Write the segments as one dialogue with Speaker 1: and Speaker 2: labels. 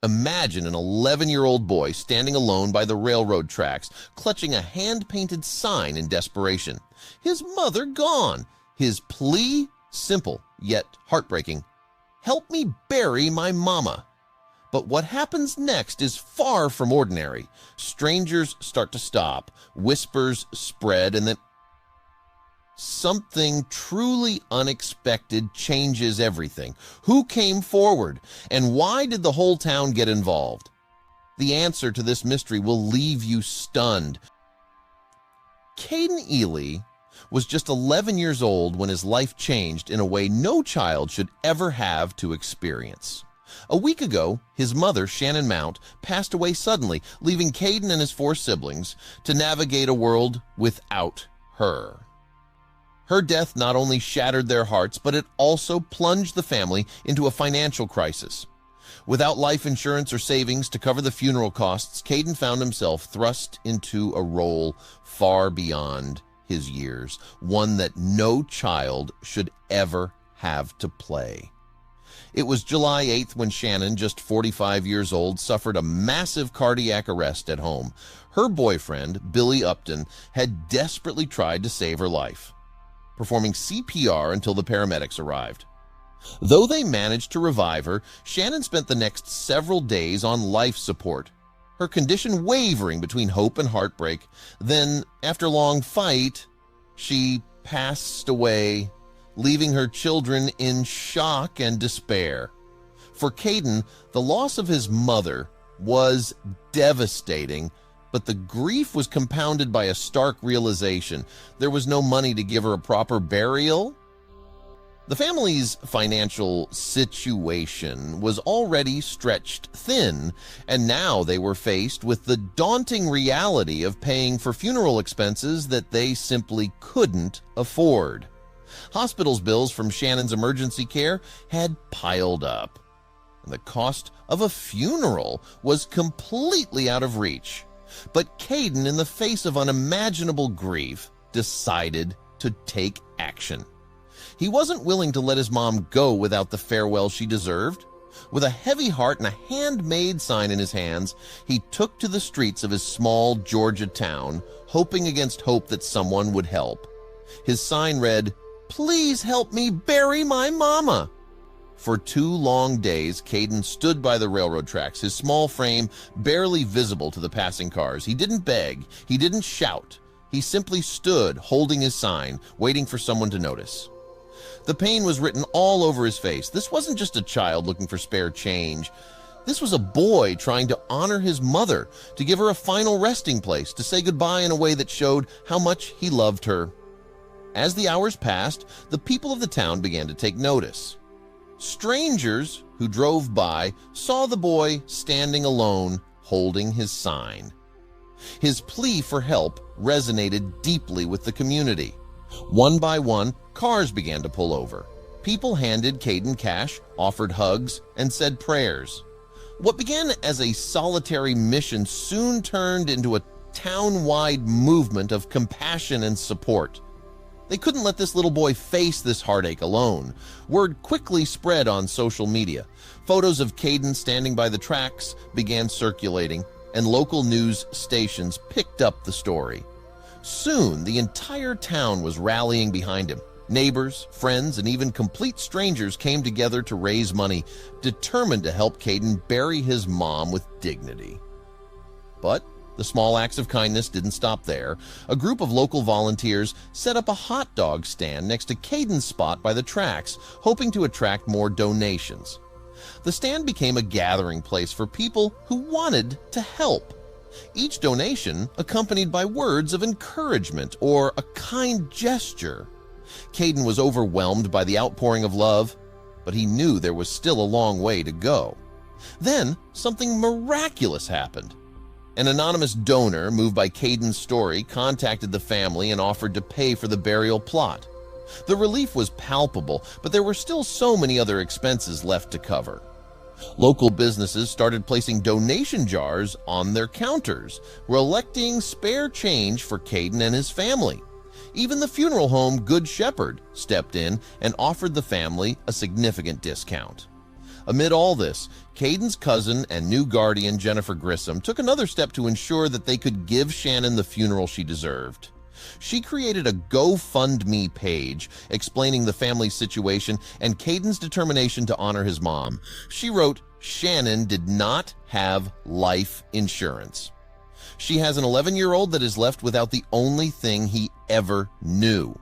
Speaker 1: Imagine an 11-year-old boy standing alone by the railroad tracks, clutching a hand-painted sign in desperation. His mother gone. His plea, simple yet heartbreaking. Help me bury my mama. But what happens next is far from ordinary. Strangers start to stop, whispers spread, and then something truly unexpected changes everything. Who came forward, and why did the whole town get involved? The answer to this mystery will leave you stunned. Caden Ely was just 11 years old when his life changed in a way no child should ever have to experience. A week ago, his mother, Shannon Mount, passed away suddenly, leaving Caden and his 4 siblings to navigate a world without her. Her death not only shattered their hearts, but it also plunged the family into a financial crisis. Without life insurance or savings to cover the funeral costs, Caden found himself thrust into a role far beyond his years, one that no child should ever have to play. It was July 8th when Shannon, just 45 years old, suffered a massive cardiac arrest at home. Her boyfriend, Billy Upton, had desperately tried to save her life, performing CPR until the paramedics arrived. Though they managed to revive her, Shannon spent the next several days on life support, her condition wavering between hope and heartbreak. Then, after a long fight, she passed away, leaving her children in shock and despair. For Caden, the loss of his mother was devastating, but the grief was compounded by a stark realization. There was no money to give her a proper burial. The family's financial situation was already stretched thin, and now they were faced with the daunting reality of paying for funeral expenses that they simply couldn't afford. Hospital's bills from Shannon's emergency care had piled up, and the cost of a funeral was completely out of reach. But Caden, in the face of unimaginable grief, decided to take action. He wasn't willing to let his mom go without the farewell she deserved. With a heavy heart and a handmade sign in his hands, he took to the streets of his small Georgia town, hoping against hope that someone would help. His sign read, "Please help me bury my mama." For 2 long days, Caden stood by the railroad tracks, his small frame barely visible to the passing cars. He didn't beg, he didn't shout. He simply stood, holding his sign, waiting for someone to notice. The pain was written all over his face. This wasn't just a child looking for spare change. This was a boy trying to honor his mother, to give her a final resting place, to say goodbye in a way that showed how much he loved her. As the hours passed, the people of the town began to take notice. Strangers who drove by saw the boy standing alone, holding his sign. His plea for help resonated deeply with the community. One by one, cars began to pull over. People handed Caden cash, offered hugs, and said prayers. What began as a solitary mission soon turned into a town-wide movement of compassion and support. They couldn't let this little boy face this heartache alone. Word quickly spread on social media. Photos of Caden standing by the tracks began circulating, and local news stations picked up the story. Soon, the entire town was rallying behind him. Neighbors, friends, and even complete strangers came together to raise money, determined to help Caden bury his mom with dignity. But the small acts of kindness didn't stop there. A group of local volunteers set up a hot dog stand next to Caden's spot by the tracks, hoping to attract more donations. The stand became a gathering place for people who wanted to help. Each donation accompanied by words of encouragement or a kind gesture. Caden was overwhelmed by the outpouring of love, but he knew there was still a long way to go. Then something miraculous happened. An anonymous donor, moved by Caden's story, contacted the family and offered to pay for the burial plot. The relief was palpable, but there were still so many other expenses left to cover. Local businesses started placing donation jars on their counters, collecting spare change for Caden and his family. Even the funeral home Good Shepherd stepped in and offered the family a significant discount. Amid all this, Caden's cousin and new guardian Jennifer Grissom took another step to ensure that they could give Shannon the funeral she deserved. She created a GoFundMe page explaining the family's situation and Caden's determination to honor his mom. She wrote, "Shannon did not have life insurance. She has an 11-year-old that is left without the only thing he ever knew."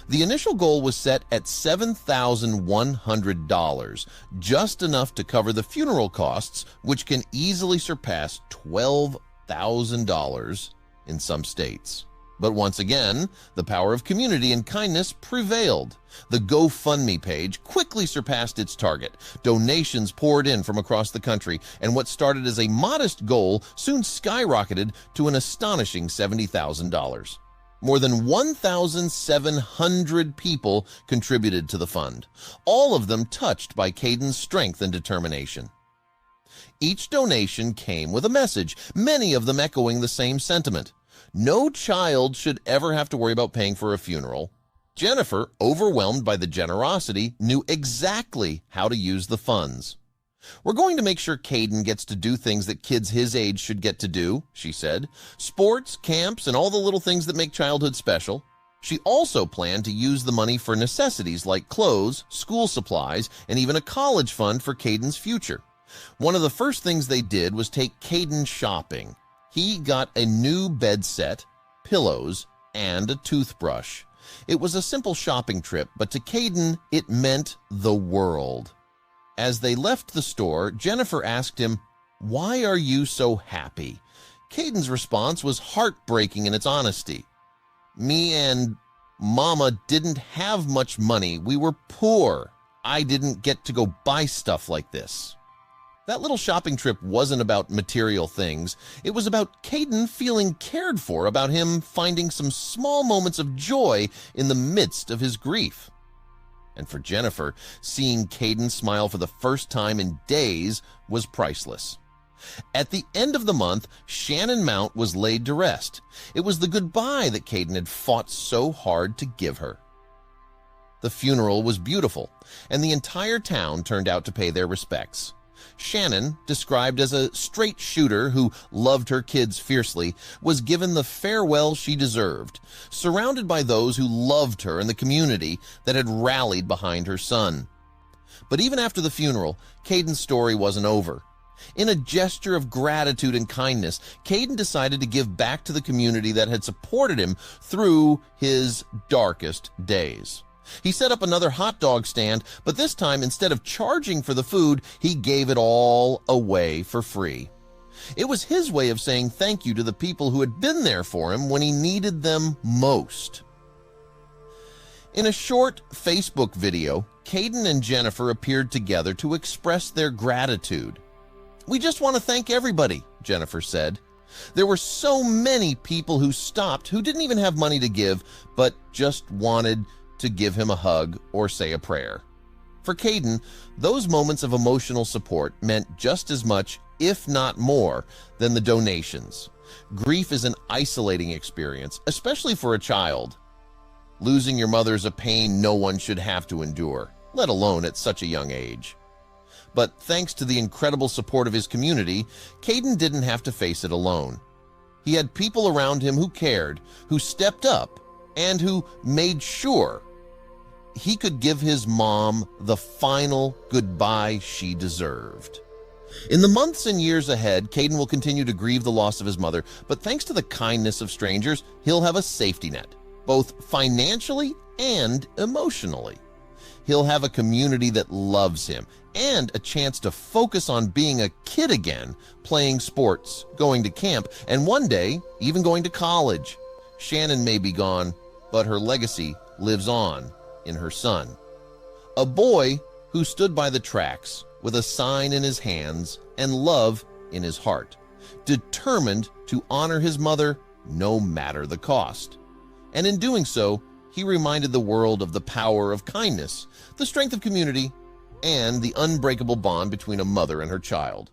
Speaker 1: The initial goal was set at $7,100, just enough to cover the funeral costs, which can easily surpass $12,000 in some states. But once again, the power of community and kindness prevailed. The GoFundMe page quickly surpassed its target. Donations poured in from across the country, and what started as a modest goal soon skyrocketed to an astonishing $70,000. More than 1,700 people contributed to the fund, all of them touched by Caden's strength and determination. Each donation came with a message, many of them echoing the same sentiment. No child should ever have to worry about paying for a funeral. Jennifer, overwhelmed by the generosity, knew exactly how to use the funds. "We're going to make sure Caden gets to do things that kids his age should get to do," she said. "Sports, camps, and all the little things that make childhood special." She also planned to use the money for necessities like clothes, school supplies, and even a college fund for Caden's future. One of the first things they did was take Caden shopping. He got a new bed set, pillows, and a toothbrush. It was a simple shopping trip, but to Caden, it meant the world. As they left the store, Jennifer asked him, "Why are you so happy?" Caden's response was heartbreaking in its honesty. "Me and Mama didn't have much money. We were poor. I didn't get to go buy stuff like this." That little shopping trip wasn't about material things. It was about Caden feeling cared for, about him finding some small moments of joy in the midst of his grief. And for Jennifer, seeing Caden smile for the first time in days was priceless. At the end of the month, Shannon Mount was laid to rest. It was the goodbye that Caden had fought so hard to give her. The funeral was beautiful, and the entire town turned out to pay their respects. Shannon, described as a straight shooter who loved her kids fiercely, was given the farewell she deserved, surrounded by those who loved her and the community that had rallied behind her son. But even after the funeral, Caden's story wasn't over. In a gesture of gratitude and kindness, Caden decided to give back to the community that had supported him through his darkest days. He set up another hot dog stand, but this time, instead of charging for the food, he gave it all away for free. It was his way of saying thank you to the people who had been there for him when he needed them most. In a short Facebook video, Caden and Jennifer appeared together to express their gratitude. "We just want to thank everybody," Jennifer said. "There were so many people who stopped who didn't even have money to give, but just wanted to give him a hug or say a prayer." For Caden, those moments of emotional support meant just as much, if not more, than the donations. Grief is an isolating experience, especially for a child. Losing your mother is a pain no one should have to endure, let alone at such a young age. But thanks to the incredible support of his community, Caden didn't have to face it alone. He had people around him who cared, who stepped up, and who made sure he could give his mom the final goodbye she deserved. In the months and years ahead, Caden will continue to grieve the loss of his mother, but thanks to the kindness of strangers, he'll have a safety net, both financially and emotionally. He'll have a community that loves him and a chance to focus on being a kid again, playing sports, going to camp, and one day even going to college. Shannon may be gone, but her legacy lives on in her son. A boy who stood by the tracks with a sign in his hands and love in his heart, determined to honor his mother no matter the cost. And in doing so, he reminded the world of the power of kindness, the strength of community, and the unbreakable bond between a mother and her child.